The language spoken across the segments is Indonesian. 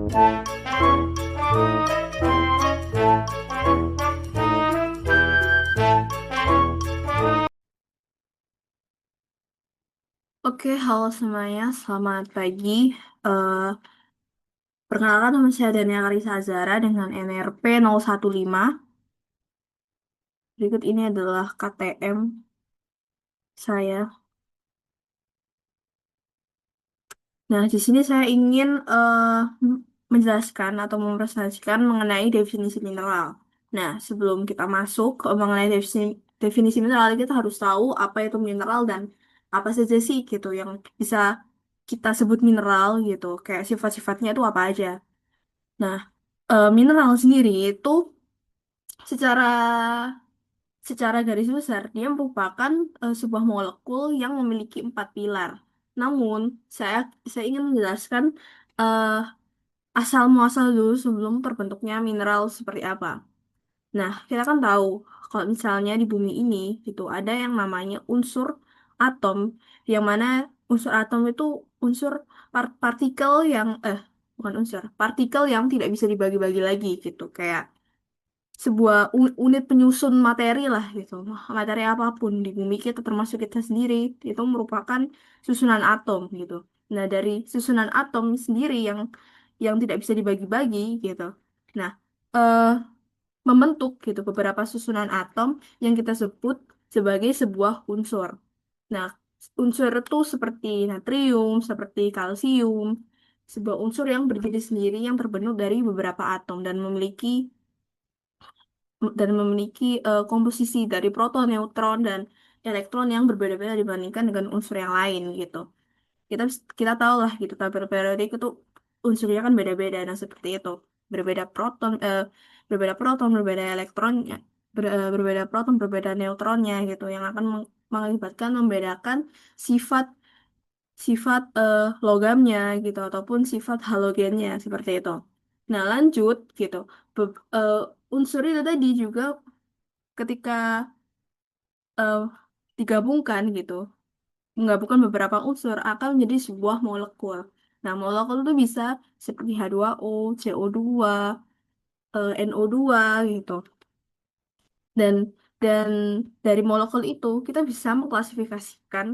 Oke, halo semuanya, selamat pagi. Eh, Perkenalkan nama saya Dania Karisa Azara dengan NRP 015. Berikut ini adalah KTM saya. Nah, di sini saya ingin menjelaskan atau mempresentasikan mengenai definisi mineral. Nah, sebelum kita masuk ke mengenai definisi mineral, kita harus tahu apa itu mineral dan apa saja sih gitu yang bisa kita sebut mineral gitu. Kayak sifat-sifatnya itu apa aja. Nah, mineral sendiri itu secara secara garis besar dia merupakan sebuah molekul yang memiliki empat pilar. Namun saya ingin menjelaskan eh, asal muasal dulu sebelum terbentuknya mineral seperti apa. Nah, kita kan tahu kalau misalnya di bumi ini itu ada yang namanya unsur atom, yang mana unsur atom itu unsur partikel yang bukan unsur, partikel yang tidak bisa dibagi-bagi lagi gitu, kayak sebuah unit penyusun materi lah gitu. Materi apapun di bumi kita termasuk kita sendiri itu merupakan susunan atom gitu. Nah, dari susunan atom sendiri yang tidak bisa dibagi-bagi gitu. Nah, eh membentuk gitu beberapa susunan atom yang kita sebut sebagai sebuah unsur. Nah, unsur itu seperti natrium, seperti kalsium, sebuah unsur yang berdiri sendiri yang terbentuk dari beberapa atom dan memiliki komposisi dari proton, neutron, dan elektron yang berbeda-beda dibandingkan dengan unsur yang lain gitu. Kita kita tahu lah gitu tabel periodik itu unsurnya kan beda-beda. Nah, seperti itu. Berbeda proton, berbeda elektronnya, berbeda proton, berbeda neutronnya gitu yang akan mengakibatkan membedakan sifat sifat logamnya gitu ataupun sifat halogennya seperti itu. Nah, lanjut gitu. Unsur itu tadi juga ketika eh, digabungkan gitu, menggabungkan beberapa unsur akan menjadi sebuah molekul. Nah, molekul itu bisa seperti H2O, CO2, NO2 gitu. Dan dan dari molekul itu kita bisa mengklasifikasikan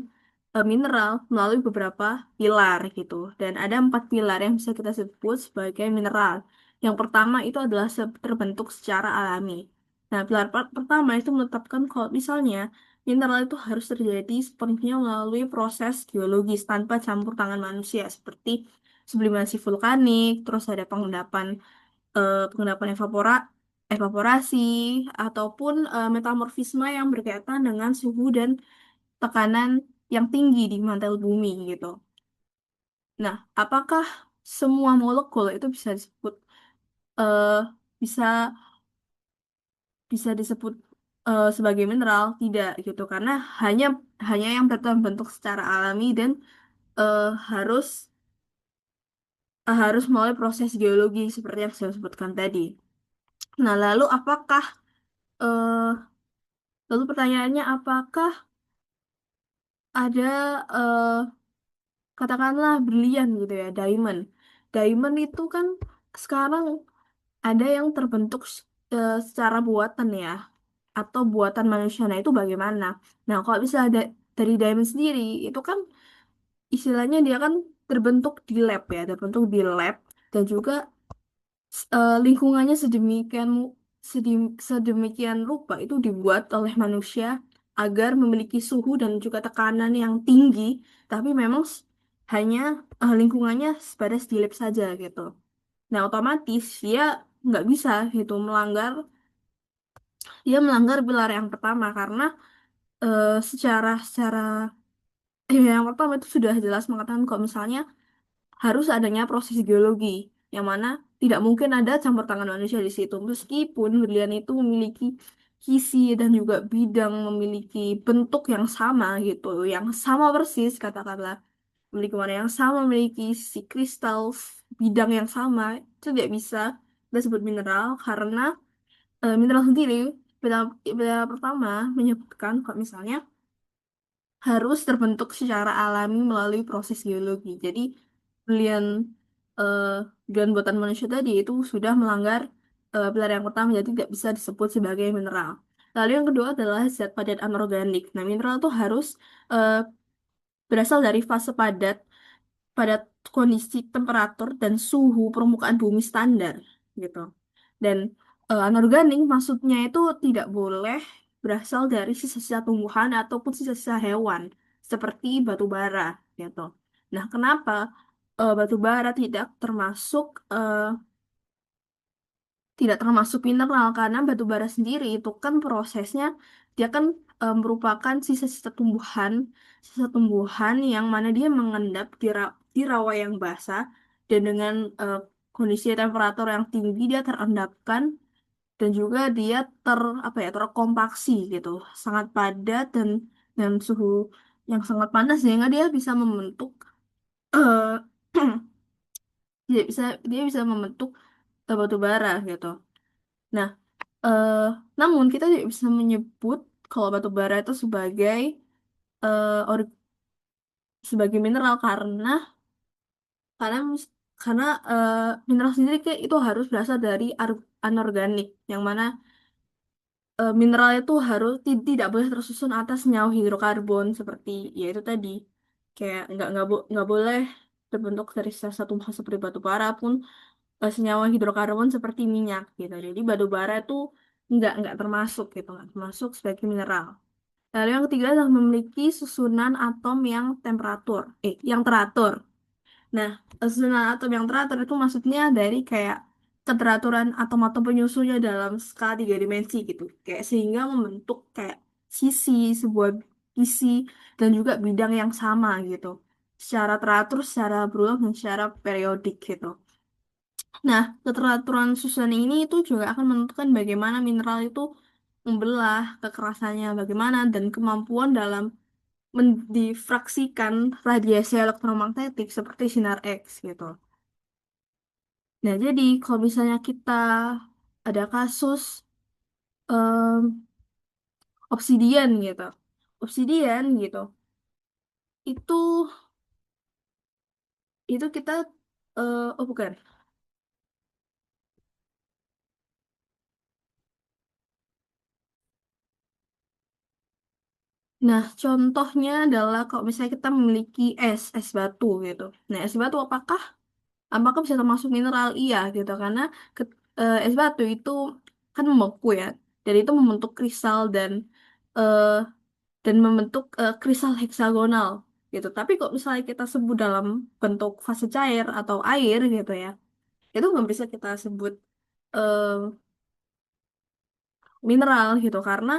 mineral melalui beberapa pilar gitu. Dan ada empat pilar yang bisa kita sebut sebagai mineral. Yang pertama itu adalah terbentuk secara alami. Nah, pilar pertama itu menetapkan kalau misalnya mineral itu harus terjadi sepenuhnya melalui proses geologis tanpa campur tangan manusia seperti sublimasi vulkanik, terus ada pengendapan evaporasi ataupun metamorfisme yang berkaitan dengan suhu dan tekanan yang tinggi di mantel bumi gitu. Nah, apakah semua molekul itu eh, bisa bisa disebut sebagai mineral? Tidak gitu, karena hanya hanya yang terbentuk secara alami dan eh, harus harus melalui proses geologi seperti yang saya sebutkan tadi. Nah, eh, lalu pertanyaannya apakah ada katakanlah brilian gitu ya, diamond. Diamond itu kan sekarang ada yang terbentuk secara buatan ya, atau buatan manusia. Nah, itu bagaimana? Nah, kalau bisa ada dari diamond sendiri, itu kan istilahnya dia kan terbentuk di lab ya, terbentuk di lab dan juga lingkungannya sedemikian rupa itu dibuat oleh manusia agar memiliki suhu dan juga tekanan yang tinggi, tapi memang hanya lingkungannya sebatas di lab saja gitu. Nah, otomatis dia nggak bisa gitu dia melanggar pilar yang pertama karena secara yang pertama itu sudah jelas mengatakan kalau misalnya harus adanya proses geologi yang mana tidak mungkin ada campur tangan manusia di situ meskipun berlian itu memiliki kisi dan juga bidang memiliki bentuk yang sama gitu yang sama persis katakanlah memiliki warna yang sama memiliki si kristal bidang yang sama itu tidak bisa kita sebut mineral karena mineral sendiri beda pertama menyebutkan kalau misalnya harus terbentuk secara alami melalui proses geologi jadi berlian eh, dengan buatan manusia tadi itu sudah melanggar pilar yang pertama, jadi tidak bisa disebut sebagai mineral. Lalu yang kedua adalah zat padat anorganik. Nah, mineral itu harus eh, berasal dari fase padat pada kondisi temperatur dan suhu permukaan bumi standar gitu. Dan anorganik maksudnya itu tidak boleh berasal dari sisa-sisa tumbuhan ataupun sisa-sisa hewan seperti batu bara gitu. Nah, kenapa batu bara tidak termasuk mineral? Karena batu bara sendiri itu kan prosesnya dia kan merupakan sisa tumbuhan yang mana dia mengendap di rawa yang basah dan dengan kondisi temperatur yang tinggi dia terendapkan dan juga dia terkompaksi gitu, sangat padat dan suhu yang sangat panas sehingga dia bisa membentuk eh dia bisa membentuk batu bara gitu. Nah, eh, namun kita tidak bisa menyebut kalau batu bara itu eh, ori- sebagai mineral karena mis- karena mineral sendiri kayak itu harus berasal dari anorganik yang mana mineral itu tidak boleh tersusun atas senyawa hidrokarbon seperti ya itu tadi kayak nggak boleh terbentuk dari salah satu hal seperti batu bara pun senyawa hidrokarbon seperti minyak gitu. Jadi batu bara itu nggak termasuk gitu, nggak termasuk sebagai mineral. Lalu yang ketiga adalah memiliki susunan atom yang teratur. Nah, susunan atom yang teratur itu maksudnya dari kayak keteraturan atom-atom penyusunnya dalam skala tiga dimensi gitu. Kayak sehingga membentuk kayak sisi sebuah isi dan juga bidang yang sama gitu. Secara teratur, secara berulang, dan secara periodik gitu. Nah, keteraturan susunan ini itu juga akan menentukan bagaimana mineral itu membelah, kekerasannya bagaimana, dan kemampuan dalam mendifraksikan radiasi elektromagnetik seperti sinar X gitu. Nah, jadi kalau misalnya kita ada kasus em, obsidian gitu, obsidian gitu, itu kita oh bukan. Nah, contohnya adalah kalau misalnya kita memiliki es batu gitu. Nah, es batu apakah bisa termasuk mineral? Iya gitu, karena es batu itu kan membeku ya, dan itu membentuk kristal eh, dan membentuk kristal heksagonal gitu. Tapi kok misalnya kita sebut dalam bentuk fase cair atau air gitu ya, itu nggak bisa kita sebut eh, mineral gitu karena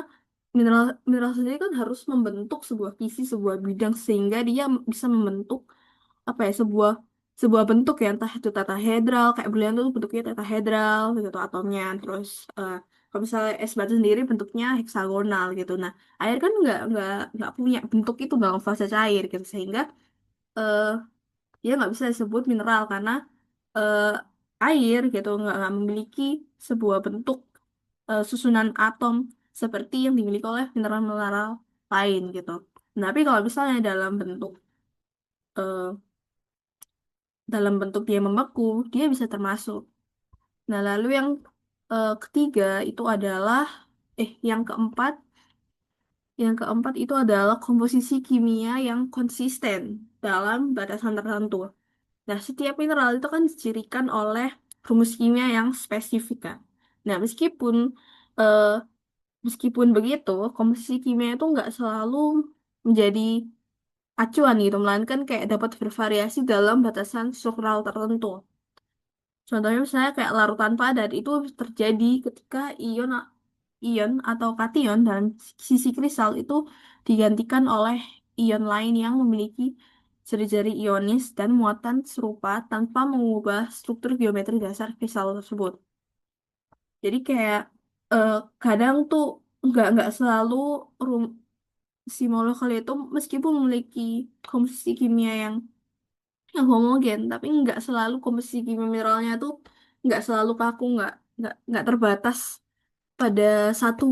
mineral mineral sendiri kan harus membentuk sebuah isi, sebuah bidang sehingga dia bisa membentuk apa ya sebuah bentuk ya entah itu tetrahedral kayak berlian tuh bentuknya tetrahedral gitu atomnya terus kalau misalnya es batu sendiri bentuknya heksagonal gitu. Nah, air kan nggak punya bentuk itu dalam fase cair gitu sehingga eh, dia nggak bisa disebut mineral karena eh, air gitu nggak memiliki sebuah bentuk susunan atom seperti yang dimiliki oleh mineral-mineral lain gitu. Nah, tapi kalau misalnya eh, dalam bentuk dia membeku, dia bisa termasuk. Nah, lalu yang ketiga itu adalah yang keempat itu adalah komposisi kimia yang konsisten dalam batasan tertentu. Nah, setiap mineral itu kan dicirikan oleh rumus kimia yang spesifik kan. Nah, eh, meskipun begitu, komposisi kimia itu nggak selalu menjadi acuan gitu, melainkan kayak dapat bervariasi dalam batasan struktural tertentu. Contohnya misalnya kayak larutan padat itu terjadi ketika ion atau kation dalam sisi kristal itu digantikan oleh ion lain yang memiliki jari-jari ionis dan muatan serupa tanpa mengubah struktur geometri dasar kristal tersebut. Jadi kayak eh, kadang tuh nggak selalu rum, si molekul itu meskipun memiliki komposisi kimia yang homogen, tapi nggak selalu komposisi kimia mineralnya tuh nggak selalu kaku, nggak terbatas pada satu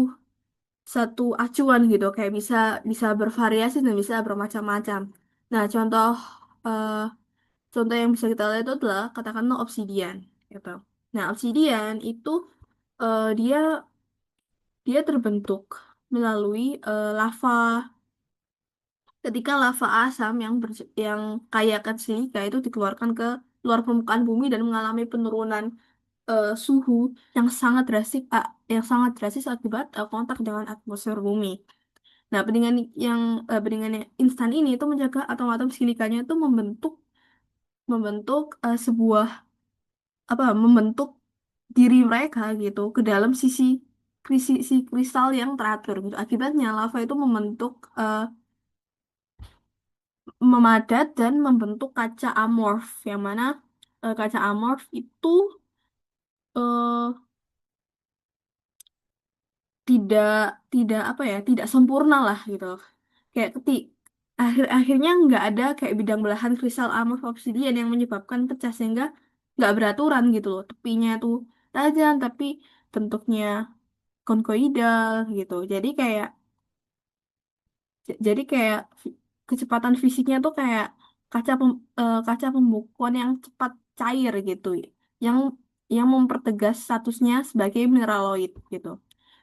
satu acuan gitu, kayak bisa bisa bervariasi dan bisa bermacam-macam. Nah, eh, Contoh yang bisa kita lihat itu adalah katakanlah obsidian gitu. Nah, obsidian itu dia dia terbentuk melalui lava. Ketika lava asam yang kaya akan silika itu dikeluarkan ke luar permukaan bumi dan mengalami penurunan suhu yang sangat drastis akibat kontak dengan atmosfer bumi. Nah, pendingan yang instan ini itu menjaga atom-atom silikanya itu membentuk membentuk diri mereka gitu ke dalam sisi kristal yang teratur gitu. Akibatnya lava itu memadat dan membentuk kaca amorf yang mana kaca amorf itu eh, tidak tidak apa ya tidak sempurna lah gitu. Kayak akhirnya nggak ada kayak bidang belahan kristal amorf obsidian yang menyebabkan pecah sehingga nggak beraturan gitu loh. Tepinya tuh tajam tapi bentuknya konkoidal gitu. Jadi kayak kecepatan fisiknya tuh kayak kaca pembukuan yang cepat cair gitu, yang yang mempertegas statusnya sebagai mineraloid gitu.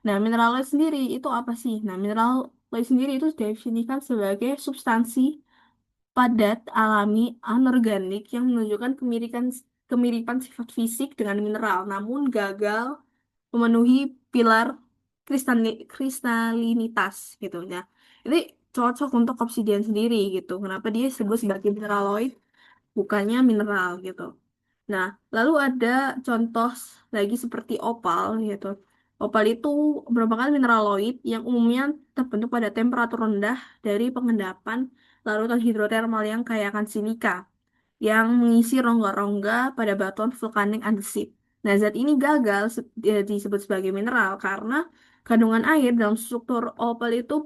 Nah, mineraloid sendiri itu apa sih? Nah, mineraloid sendiri itu didefinisikan sebagai substansi padat alami anorganik yang menunjukkan kemiripan kemiripan sifat fisik dengan mineral, namun gagal memenuhi pilar kristalinitas gitu ya. Ini cocok untuk obsidian sendiri gitu. Kenapa dia disebut sebagai mineraloid bukannya mineral gitu. Nah, lalu ada contoh lagi seperti opal gitu. Opal itu merupakan mineraloid yang umumnya terbentuk pada temperatur rendah dari pengendapan larutan hidrotermal yang kaya akan silika yang mengisi rongga-rongga pada batuan vulkanik andesit. Nah, zat ini disebut sebagai mineral karena kandungan air dalam struktur opal itu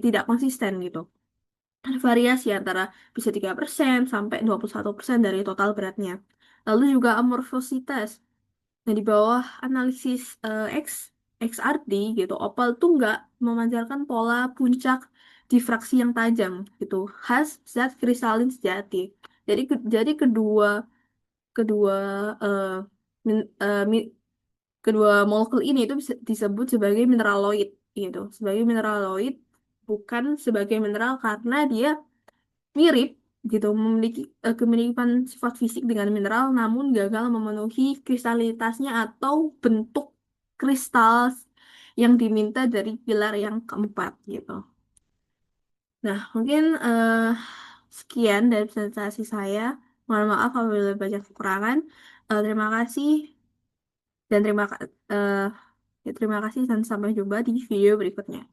tidak konsisten gitu. Ada variasi antara bisa 3% sampai 21% dari total beratnya. Lalu juga amorfositas. Nah, di bawah analisis XRD gitu, opal tuh nggak memancarkan pola puncak difraksi yang tajam gitu, khas zat kristalin sejati. Jadi kedua kedua eh, min- eh, mi- kedua molekul ini itu bisa disebut sebagai mineraloid gitu, sebagai mineraloid bukan sebagai mineral karena dia mirip gitu, memiliki kemiripan sifat fisik dengan mineral namun gagal memenuhi kristalitasnya atau bentuk kristal yang diminta dari pilar yang keempat gitu. Nah, mungkin sekian dari presentasi saya. Mohon maaf apabila banyak kekurangan. Terima kasih dan terima kasih dan sampai jumpa di video berikutnya.